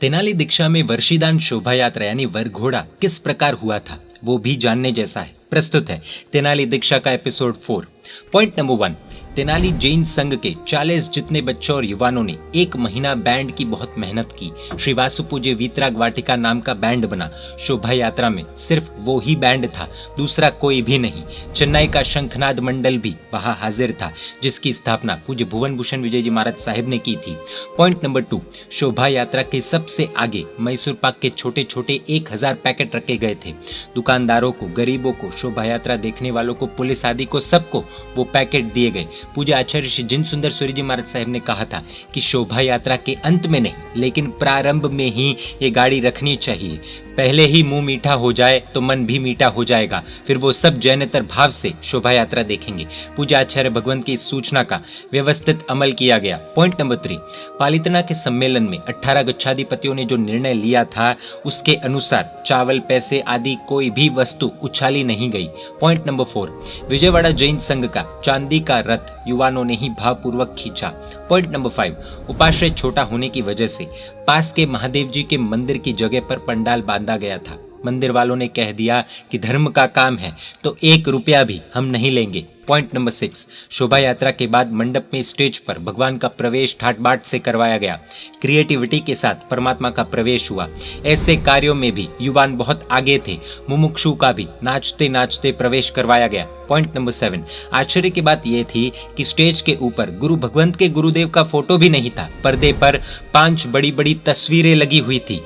तेनाली दीक्षा में वर्षीदान शोभा यात्रा यानी वरघोड़ा किस प्रकार हुआ था वो भी जानने जैसा है। प्रस्तुत है तेनाली दीक्षा का episode 4। Point number 1, Tenali Jain संघ के 40 जितने बच्चों और युवानों ने 1 महीना बैंड की बहुत मेहनत की। श्री वासुपूज्य वीतराग वाटिका नाम का बैंड बना। शोभा यात्रा में सिर्फ वो ही बैंड था, दूसरा कोई भी नहीं। चेन्नई का शंखनाद मंडल भी वहां हाजिर था, जिसकी स्थापना पूज्य भुवन भूषण विजय जी महाराज साहिब ने की थी। पॉइंट नंबर 2, शोभा यात्रा के सबसे आगे मैसूर पाक के छोटे छोटे 1000 पैकेट रखे गए थे। दुकानदारों को, गरीबों को, शोभा यात्रा देखने वालों को, पुलिस आदि को, सबको वो पैकेट दिए गए। पूज्य आचार्य श्री जिन सुंदर सूरी जी महाराज साहब ने कहा था कि शोभा यात्रा के अंत में नहीं लेकिन प्रारंभ में ही ये गाड़ी रखनी चाहिए। पहले ही मुंह मीठा हो जाए तो मन भी मीठा हो जाएगा, फिर वो सब जैनेतर भाव से शोभा यात्रा देखेंगे। पूज्य आचार्य भगवंत की इस सूचना का व्यवस्थित अमल किया गया। पॉइंट नंबर 3, पालितना के सम्मेलन में 18 गच्छाधिपतियों ने जो निर्णय लिया था उसके अनुसार चावल, पैसे आदि कोई भी वस्तु उछाली नहीं गई। पॉइंट नंबर 4, विजयवाड़ा जैन संघ का चांदी का रथ युवानों ने ही भावपूर्वक खींचा। पॉइंट नंबर 5, उपाश्रय छोटा होने की वजह से पास के महादेव जी के मंदिर की जगह पर पंडाल बांधा गया था। मंदिर वालों ने कह दिया कि धर्म का काम है तो 1 रुपया भी हम नहीं लेंगे। पॉइंट नंबर 6, शोभा यात्रा के बाद मंडप में स्टेज पर भगवान का प्रवेश ठाट बाट से करवाया गया। क्रिएटिविटी के साथ परमात्मा का प्रवेश हुआ। ऐसे कार्यों में भी युवान बहुत आगे थे। मुमुक्षु का भी नाचते नाचते प्रवेश करवाया गया। पॉइंट नंबर 7, आश्चर्य की बात यह थी कि स्टेज के ऊपर गुरु भगवंत के गुरुदेव का फोटो भी नहीं था। पर्दे पर 5 बड़ी बड़ी तस्वीरें लगी हुई थी।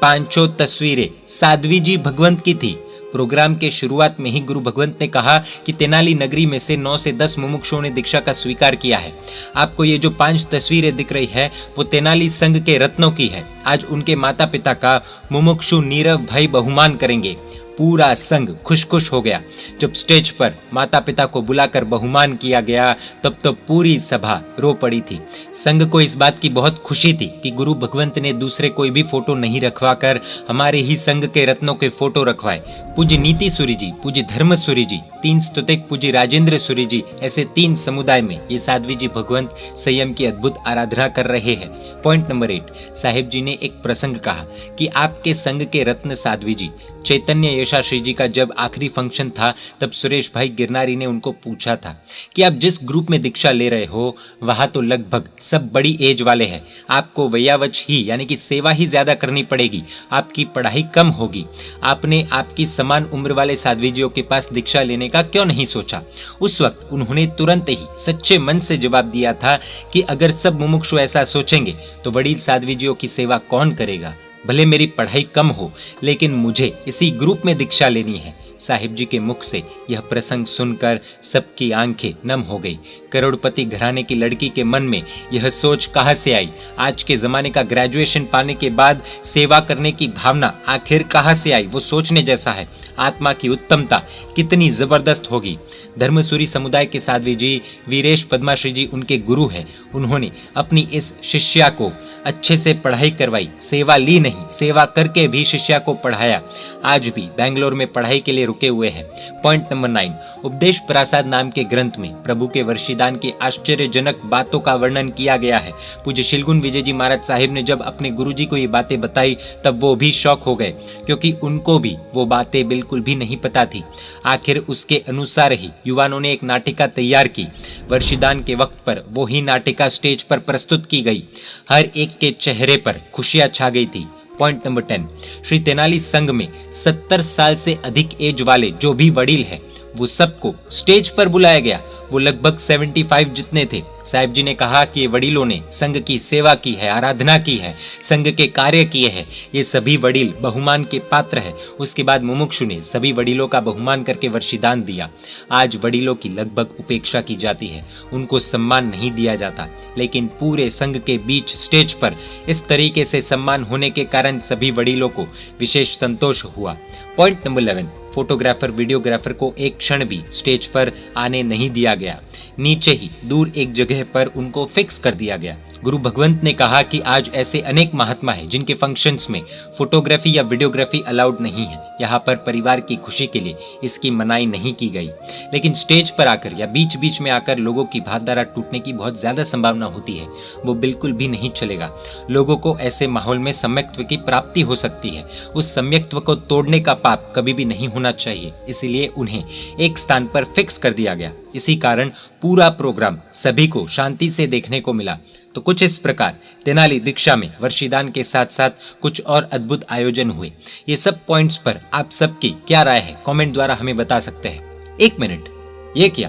5 तस्वीरें साध्वी जी भगवंत की थी। प्रोग्राम के शुरुआत में ही गुरु भगवंत ने कहा कि तेनाली नगरी में से 9 से 10 मुमुक्षुओं ने दीक्षा का स्वीकार किया है। आपको ये जो 5 तस्वीरें दिख रही है वो तेनाली संघ के रत्नों की है। आज उनके माता पिता का मुमुक्षु नीरव भाई बहुमान करेंगे। पूरा संघ खुश खुश हो गया। जब स्टेज पर माता पिता को बुलाकर बहुमान किया गया तब तो पूरी सभा रो पड़ी थी। संघ को इस बात की बहुत खुशी थी कि गुरु भगवंत ने दूसरे कोई भी फोटो नहीं रखवाकर हमारे ही संघ के रत्नों के फोटो रखवाए। पूज्य नीति सूरी जी, पूज्य धर्म सूरी जी, 3 स्तुतिक पूज्य राजेंद्र सूरी जी, ऐसे 3 समुदाय में ये साध्वी जी भगवंत संयम की अद्भुत आराधना कर रहे हैं। पॉइंट नंबर 8, साहिब जी ने एक प्रसंग कहा कि आपके संघ के रत्न साध्वी जी चैतन्य यशाश्री जी का जब आखिरी फंक्शन था तब सुरेश भाई गिरनारी ने उनको पूछा था कि आप जिस ग्रुप में दीक्षा ले रहे हो वहां तो लगभग सब बड़ी एज वाले हैं, आपको वयावच ही यानी कि सेवा ही ज्यादा करनी पड़ेगी, आपकी पढ़ाई कम होगी। आपने आपकी समान उम्र वाले साध्वीजियों के पास दीक्षा लेने का क्यों नहीं सोचा? उस वक्त उन्होंने तुरंत ही सच्चे मन से जवाब दिया था कि अगर सब मुमुक्षु ऐसा सोचेंगे तो वडील साध्वीजियों की सेवा कौन करेगा? भले मेरी पढ़ाई कम हो लेकिन मुझे इसी ग्रुप में दीक्षा लेनी है। साहिब जी के मुख से यह प्रसंग सुनकर सबकी आंखें नम हो गई। करोड़पति घराने की लड़की के मन में यह सोच कहां से आई? आज के जमाने का ग्रेजुएशन पाने के बाद सेवा करने की भावना आखिर कहां से आई? वो सोचने जैसा है। आत्मा की उत्तमता कितनी जबरदस्त होगी। धर्मसूरी समुदाय के साध्वी जी वीरेश पद्माश्री जी उनके गुरु है। उन्होंने अपनी इस शिष्या को अच्छे से पढ़ाई करवाई, सेवा ली नहीं, सेवा करके भी शिष्या को पढ़ाया। आज भी बेंगलोर में पढ़ाई के लिए रुके हुए हैं। पॉइंट नंबर 9, उपदेश प्रसाद नाम के ग्रंथ में प्रभु के वर्षीदान की आश्चर्यजनक बातों का वर्णन किया गया है। पूज्य शिलगुन विजय जी महाराज साहिब ने जब अपने गुरुजी को ये बातें बताई तब वो भी शौक हो गए, क्योंकि उनको भी वो बातें बिल्कुल भी नहीं पता थी। आखिर उसके अनुसार ही युवानों ने एक नाटिका तैयार की। वर्षीदान के वक्त पर वो ही नाटिका स्टेज पर प्रस्तुत की गई। हर एक के चेहरे पर खुशियां छा गई थी। पॉइंट नंबर 10, श्री तेनाली संघ में 70 साल से अधिक एज वाले जो भी वडील है वो सबको स्टेज पर बुलाया गया। वो लगभग 75 जितने थे। साहिब जी ने कहा कि ये वडीलों ने संघ की सेवा की है, आराधना की है, संघ के कार्य किए हैं। ये सभी वडील बहुमान के पात्र है। उसके बाद मुमुक्षु ने सभी वडीलों का बहुमान करके वर्षीदान दिया। आज वडीलों की लगभग उपेक्षा की जाती है, उनको सम्मान नहीं दिया जाता, लेकिन पूरे संघ के बीच स्टेज पर इस तरीके से सम्मान होने के कारण सभी वडीलों को विशेष संतोष हुआ। पॉइंट नंबर 11, फोटोग्राफर वीडियोग्राफर को एक क्षण भी स्टेज पर आने नहीं दिया गया। नीचे ही दूर एक जगह पर उनको फिक्स कर दिया गया। गुरु भगवंत ने कहा कि आज ऐसे अनेक महात्मा हैं जिनके फंक्शंस में फोटोग्राफी या वीडियोग्राफी अलाउड नहीं है। यहाँ पर परिवार की खुशी के लिए इसकी मनाही नहीं की गई, लेकिन स्टेज पर आकर या बीच बीच में आकर लोगों की भावधारा टूटने की बहुत ज्यादा संभावना होती है। वो बिल्कुल भी नहीं चलेगा। लोगों को ऐसे माहौल में सम्यक्त्व की प्राप्ति हो सकती है। उस सम्यक्त्व को तोड़ने का पाप कभी भी नहीं होना चाहिए, इसीलिए उन्हें एक स्थान पर फिक्स कर दिया गया। इसी कारण पूरा प्रोग्राम सभी को शांति से देखने को मिला। तो कुछ इस प्रकार तेनाली दीक्षा में वर्षीदान के साथ साथ कुछ और अद्भुत आयोजन हुए। ये सब पॉइंट्स पर आप सबकी क्या राय है, कमेंट द्वारा हमें बता सकते हैं। 1 मिनट, ये क्या,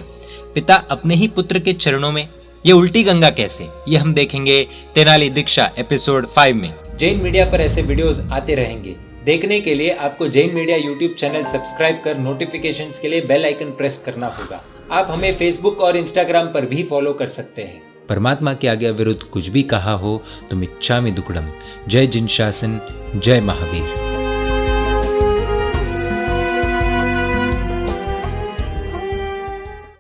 पिता अपने ही पुत्र के चरणों में, ये उल्टी गंगा कैसे, ये हम देखेंगे तेनाली दीक्षा एपिसोड 5 में। जैन मीडिया पर ऐसे वीडियोस आते रहेंगे। देखने के लिए आपको Jain media YouTube channel subscribe कर नोटिफिकेशंस के लिए बेल आइकन प्रेस करना होगा। आप हमें फेसबुक और इंस्टाग्राम पर भी फॉलो कर सकते हैं। परमात्मा के आज्ञा विरुद्ध कुछ भी कहा हो तो मिच्छामि दुक्कडम। जय जिन शासन, जय महावीर।